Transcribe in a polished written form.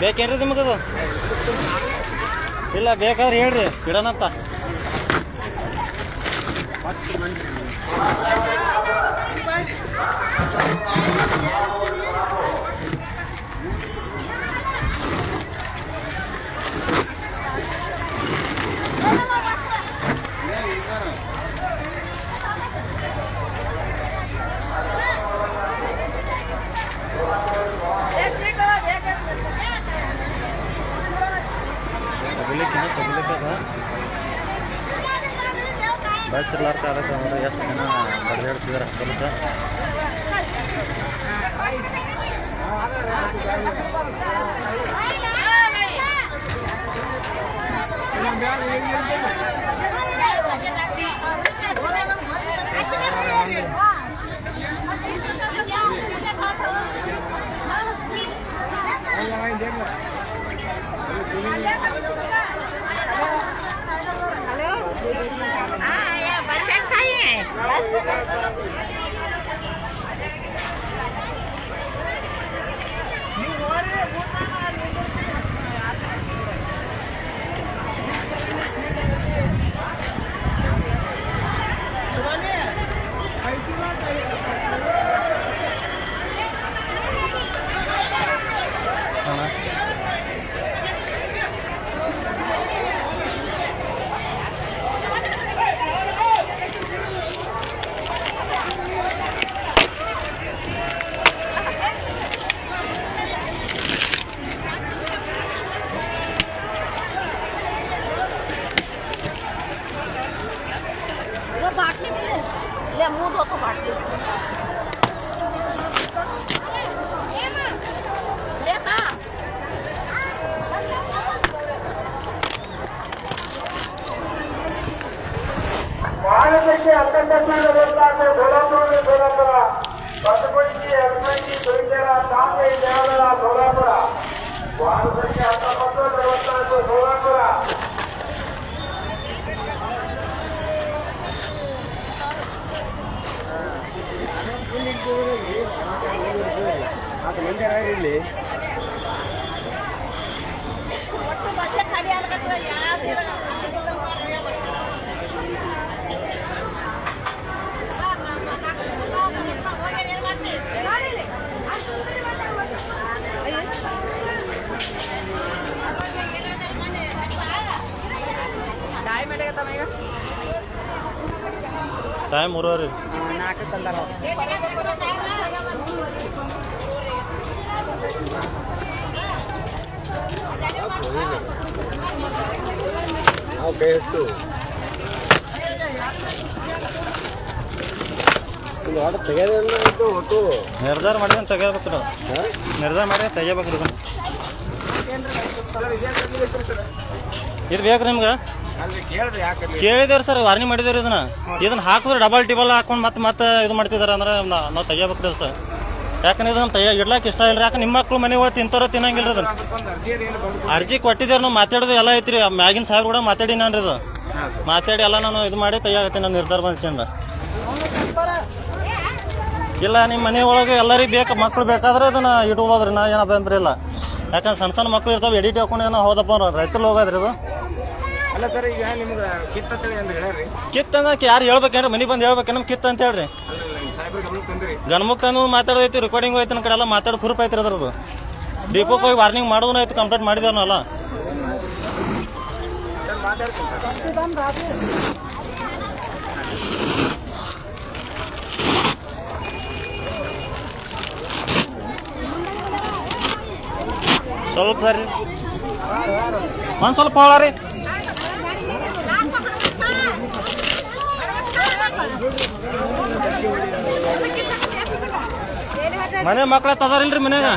ಬೇಕೇನ್ರಿ ನಿಮಗದು? ಇಲ್ಲ ಬೇಕಾದ್ರೆ ಹೇಳ್ರಿ ಇಡೋಣಂತ. ಬಸ್ ಇರ್ಲಾರ್ಕ ಅದಕ್ಕೆ ಅಂದ್ರೆ ಎಷ್ಟು ಜನ ಬಡ್ದಾಡ್ತಿದಾರೆ ಸ್ವಲ್ಪ. ಮಾನಸಿಕ ಅಂಕಟಸ್ನಾನ ಸೋಲಾಪುರ ಬಸವಳಿಗೆ ಅಲ್ಮಂಗಿ ಸುರಿಕೆರ ತಾಂಬೆ ದೇವರ ಸೋಲಾಪುರ ಮಾನಸಿಕ 1944 ಸೋಲಾಪುರ. ಇಲ್ಲಿ ಟೈಮ್ 3:00 4 ತಂದಾರ. ನಿರ್ಧಾರ ಮಾಡಿದ್ರೆ ತೆಗಿಬೇಕು ನಾವು. ನಿರ್ಧಾರ ಮಾಡಿದ್ರೆ ತೆಗಿಬೇಕು. ಇದು ಬೇಕು ನಿಮ್ಗೆ? ಕೇಳಿದೇವ್ರಿ ಸರ್, ವಾರ್ನಿಂಗ್ ಮಾಡಿದೇವ್ರಿ. ಇದನ್ನ ಹಾಕಿದ್ರೆ ಡಬಲ್ ಟಿಬಲ್ ಹಾಕೊಂಡು ಮತ್ತೆ ಇದು ಮಾಡ್ತಿದಾರೆ ಅಂದ್ರೆ ನಾವು ತೆಗಿಬೇಕ್ರಿ ಸರ್. ಯಾಕಂದ್ರೆ ಇದನ್ನ ಇಡ್ಲಾಕ ಇಷ್ಟ ಇಲ್ಲ. ಯಾಕೆ ನಿಮ್ಮ ಮಕ್ಳು ಮನೆ ಹೋಗಿ ತಿಂತಾರೋ ತಿನ್ನಂಗಿಲ್ಲ. ಅದನ್ನ ಅರ್ಜಿ ಕೊಟ್ಟಿದ್ದೇವೆ ನಾವು, ಮಾತಾಡೋದು ಎಲ್ಲ ಐತ್ರಿ. ಮ್ಯಾಗಿನ ಸಾಹೇಬ್ ಕೂಡ ಮಾತಾಡಿ ನಾನು ಇದು ಮಾತಾಡಿ ಎಲ್ಲ ನಾನು ಇದು ಮಾಡಿ ತೆಗಿಯಾಗತ್ತೀನಿ. ನಾನು ನಿರ್ಧಾರ ಬಂದ್ಸಿಂದ ಇಲ್ಲ ನಿಮ್ಮ ಮನೆ ಒಳಗೆ ಎಲ್ಲರಿಗೂ ಬೇಕು, ಮಕ್ಳು ಬೇಕಾದ್ರೆ ಅದನ್ನ ಇಟ್ಕೋಬೋದ್ರಿ. ನಾ ಏನಪ್ಪ ಅಂದ್ರೆ ಇಲ್ಲ, ಯಾಕಂದ್ರೆ ಸಣ್ಣ ಸಣ್ಣ ಮಕ್ಳು ಇರ್ತಾವೆ, ಎಡಿಟ್ ಹಾಕೊಂಡು ಏನೋ ಹೋದಪ್ಪ ರೈತರು ಹೋಗೋದ್ರಿ ಇದು. ಅಲ್ಲ ಸರ್, ಈಗ ನಿಮ್ಗೆ ಕಿತ್ ಅಂತ ಹೇಳ್ರಿ. ಕಿತ್ ಅನ್ನಕ್ಕೆ ಯಾರು ಹೇಳ್ಬೇಕೇನ್ರಿ? ಮನೆ ಬಂದು ಹೇಳ್ಬೇಕೆ ನಮ್ಗೆ ಕಿತ್ ಅಂತ ಹೇಳ್ರಿ. ಗಣಮುಕ್ತನು ಮಾತಾಡೋದೈತಿ, ರೆಕಾರ್ಡಿಂಗ್ ಐತಿ, ನಮ್ಮ ಕಡೆ ಎಲ್ಲ ಮಾತಾಡೋ ಪ್ರೂಫ್ ಐತ್ರಿ ಅದ್ರದ್ದು. ಡಿಪೋಗೆ ಹೋಗಿ ವಾರ್ನಿಂಗ್ ಮಾಡೋದು ಆಯ್ತು, ಕಂಪ್ಲೇಂಟ್ ಮಾಡಿದೇವ್ರಲ್ಲ. ಸ್ವಲ್ಪ ಸರಿ ಒಂದು ಸ್ವಲ್ಪ ಹೋಗ್ರಿ. ಮನೆ ಮಕ್ಕಳ ತದಾರಿಲ್ರಿ ಮನ್ಯಾಗ.